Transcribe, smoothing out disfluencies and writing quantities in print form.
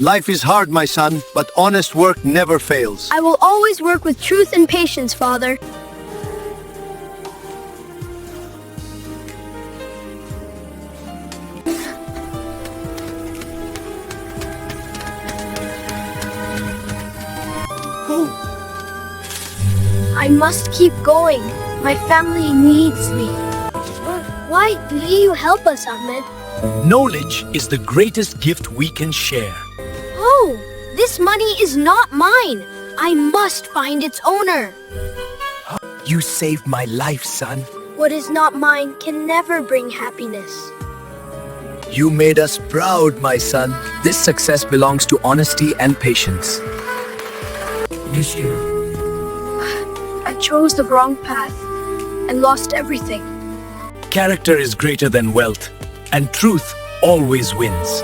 Life is hard, my son, but honest work never fails. I will always work with truth and patience, Father. I must keep going. My family needs me. Why do you help us, Ahmed? Knowledge is the greatest gift we can share. Oh, this money is not mine. I must find its owner. You saved my life, son. What is not mine can never bring happiness. You made us proud, my son. This success belongs to honesty and patience. I chose the wrong path and lost everything. Character is greater than wealth, and truth always wins.